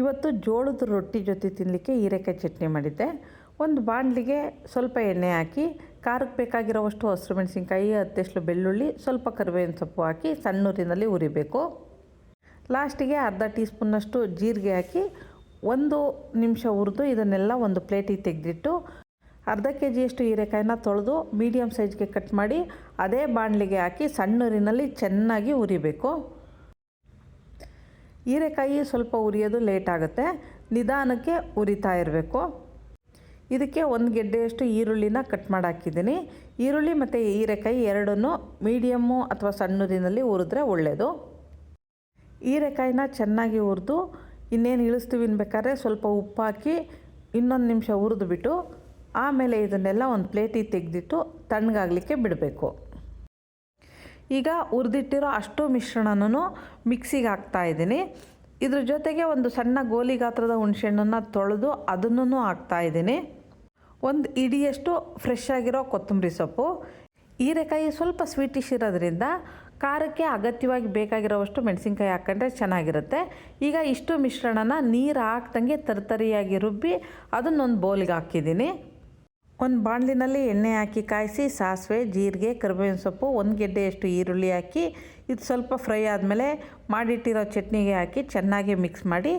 ಇವತ್ತು ಜೋಳದ ರೊಟ್ಟಿ ಜೊತೆ ತಿನ್ನಲಿಕ್ಕೆ ಹೀರೆಕಾಯಿ ಚಟ್ನಿ ಮಾಡಿದ್ದೆ. ಒಂದು ಬಾಣಲಿಗೆ ಸ್ವಲ್ಪ ಎಣ್ಣೆ ಹಾಕಿ ಖಾರಕ್ಕೆ ಬೇಕಾಗಿರೋವಷ್ಟು ಹಸಿರು ಮೆಣಸಿನ್ಕಾಯಿ, 10 ಎಸಳು ಬೆಳ್ಳುಳ್ಳಿ, ಸ್ವಲ್ಪ ಕರಿಬೇವಿನ ಸೊಪ್ಪು ಹಾಕಿ ಸಣ್ಣೂರಿನಲ್ಲಿ ಹುರಿಬೇಕು. ಲಾಸ್ಟಿಗೆ ಅರ್ಧ ಟೀ ಸ್ಪೂನ್ನಷ್ಟು ಜೀರಿಗೆ ಹಾಕಿ 1 ನಿಮಿಷ ಹುರಿದು ಇದನ್ನೆಲ್ಲ ಒಂದು ಪ್ಲೇಟಿಗೆ ತೆಗೆದಿಟ್ಟು ಅರ್ಧ ಕೆಜಿಯಷ್ಟು ಹೀರೆಕಾಯಿನ ತೊಳೆದು ಮೀಡಿಯಮ್ ಸೈಜ್ಗೆ ಕಟ್ ಮಾಡಿ ಅದೇ ಬಾಣಲಿಗೆ ಹಾಕಿ ಸಣ್ಣೂರಿನಲ್ಲಿ ಚೆನ್ನಾಗಿ ಹುರಿಬೇಕು. ಹೀರೆಕಾಯಿ ಸ್ವಲ್ಪ ಹುರಿಯೋದು ಲೇಟ್ ಆಗುತ್ತೆ, ನಿಧಾನಕ್ಕೆ ಹುರಿತಾ ಇರಬೇಕು. ಇದಕ್ಕೆ 1 ಗೆಡ್ಡೆಯಷ್ಟು ಈರುಳ್ಳಿನ ಕಟ್ ಮಾಡಿ ಹಾಕಿದ್ದೀನಿ. ಈರುಳ್ಳಿ ಮತ್ತು ಹೀರೆಕಾಯಿ ಎರಡನ್ನೂ ಮೀಡಿಯಮ್ಮು ಅಥವಾ ಸಣ್ಣೂರಿನಲ್ಲಿ ಹುರಿದ್ರೆ ಒಳ್ಳೆಯದು. ಹೀರೆಕಾಯಿನ ಚೆನ್ನಾಗಿ ಹುರಿದು ಇನ್ನೇನು ಇಳಿಸ್ತೀವಿ ಅನ್ಬೇಕಾದ್ರೆ ಸ್ವಲ್ಪ ಉಪ್ಪು ಹಾಕಿ 1 ನಿಮಿಷ ಹುರಿದುಬಿಟ್ಟು ಆಮೇಲೆ ಇದನ್ನೆಲ್ಲ ಒಂದು ಪ್ಲೇಟಿಗೆ ತೆಗೆದಿಟ್ಟು ತಣ್ಣಗಾಗಲಿಕ್ಕೆ ಬಿಡಬೇಕು. ಈಗ ಹುರಿದಿಟ್ಟಿರೋ ಅಷ್ಟು ಮಿಶ್ರಣನೂ ಮಿಕ್ಸಿಗೆ ಹಾಕ್ತಾಯಿದ್ದೀನಿ. ಇದ್ರ ಜೊತೆಗೆ ಒಂದು ಸಣ್ಣ ಗೋಲಿ ಗಾತ್ರದ ಹುಣಸೆಹಣ್ಣನ್ನು ತೊಳೆದು ಅದನ್ನು ಹಾಕ್ತಾಯಿದ್ದೀನಿ. 1 ಹಿಡಿಯಷ್ಟು ಫ್ರೆಶ್ ಆಗಿರೋ ಕೊತ್ತಂಬರಿ ಸೊಪ್ಪು. ಹೀರೆಕಾಯಿ ಸ್ವಲ್ಪ ಸ್ವೀಟಿಶ್ ಇರೋದ್ರಿಂದ ಖಾರಕ್ಕೆ ಅಗತ್ಯವಾಗಿ ಬೇಕಾಗಿರೋವಷ್ಟು ಮೆಣಸಿನ್ಕಾಯಿ ಹಾಕ್ಕೊಂಡ್ರೆ ಚೆನ್ನಾಗಿರುತ್ತೆ. ಈಗ ಇಷ್ಟು ಮಿಶ್ರಣನ ನೀರು ಹಾಕ್ದಂಗೆ ತರಿಯಾಗಿ ರುಬ್ಬಿ ಅದನ್ನೊಂದು ಬೌಲಿಗೆ ಹಾಕಿದ್ದೀನಿ. ಒಂದು ಬಾಣಲಿನಲ್ಲಿ ಎಣ್ಣೆ ಹಾಕಿ ಕಾಯಿಸಿ ಸಾಸಿವೆ, ಜೀರಿಗೆ, ಕರಿಬೇವಿನ ಸೊಪ್ಪು, 1 ಗೆಡ್ಡೆಯಷ್ಟು ಈರುಳ್ಳಿ ಹಾಕಿ ಇದು ಸ್ವಲ್ಪ ಫ್ರೈ ಆದಮೇಲೆ ಮಾಡಿಟ್ಟಿರೋ ಚಟ್ನಿಗೆ ಹಾಕಿ ಚೆನ್ನಾಗಿ ಮಿಕ್ಸ್ ಮಾಡಿ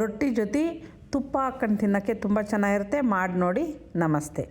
ರೊಟ್ಟಿ ಜೊತೆ ತುಪ್ಪ ಹಾಕ್ಕೊಂಡು ತಿನ್ನೋಕ್ಕೆ ತುಂಬ ಚೆನ್ನಾಗಿರುತ್ತೆ. ಮಾಡಿ ನೋಡಿ. ನಮಸ್ತೆ.